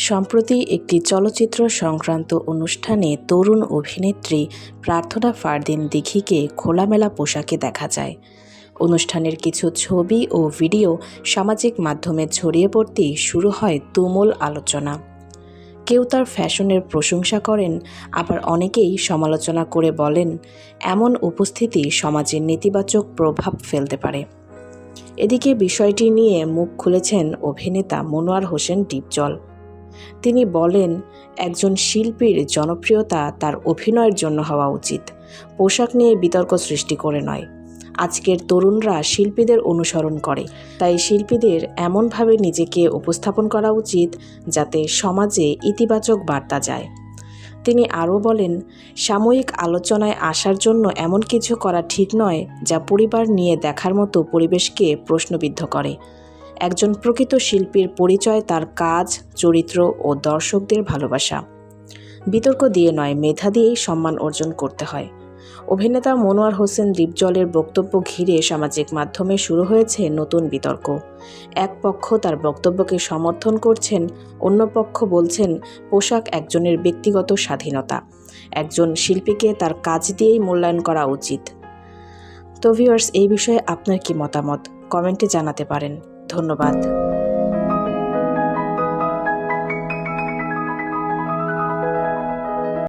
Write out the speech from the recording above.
সম্প্রতি একটি চলচ্চিত্র সংক্রান্ত অনুষ্ঠানে তরুণ অভিনেত্রী প্রার্থনা ফারদিন দিঘিকে খোলামেলা পোশাকে দেখা যায়। অনুষ্ঠানের কিছু ছবি ও ভিডিও সামাজিক মাধ্যমে ছড়িয়ে পড়তেই শুরু হয় তুমুল আলোচনা। কেউ তার ফ্যাশনের প্রশংসা করেন, আবার অনেকেই সমালোচনা করে বলেন এমন উপস্থিতি সমাজে নেতিবাচক প্রভাব ফেলতে পারে। এদিকে বিষয়টি নিয়ে মুখ খুলেছেন অভিনেতা মনোয়ার হোসেন ডিপজল। তিনি বলেন, একজন শিল্পীর জনপ্রিয়তা তার অভিনয়ের জন্য হওয়া উচিত, পোশাক নিয়ে বিতর্ক সৃষ্টি করে নয়। আজকের তরুণরা শিল্পীদের অনুসরণ করে, তাই শিল্পীদের এমনভাবে নিজেকে উপস্থাপন করা উচিত যাতে সমাজে ইতিবাচক বার্তা যায়। তিনি আরও বলেন, সাময়িক আলোচনায় আসার জন্য এমন কিছু করা ঠিক নয় যা পরিবার নিয়ে দেখার মতো পরিবেশকে প্রশ্নবিদ্ধ করে। একজন প্রকৃত শিল্পীর পরিচয় তার কাজ, চরিত্র ও দর্শকদের ভালোবাসা। বিতর্ক দিয়ে নয়, মেধা দিয়েই সম্মান অর্জন করতে হয়। অভিনেতা মনোয়ার হোসেন ডিপজলের বক্তব্য ঘিরে সামাজিক মাধ্যমে শুরু হয়েছে নতুন বিতর্ক। এক পক্ষ তার বক্তব্যকে সমর্থন করছেন, অন্য পক্ষ বলছেন পোশাক একজনের ব্যক্তিগত স্বাধীনতা, একজন শিল্পীকে তার কাজ দিয়েই মূল্যায়ন করা উচিত। তো ভিউয়ার্স, এই বিষয়ে আপনার কি মতামত কমেন্টে জানাতে পারেন। ধন্যবাদ।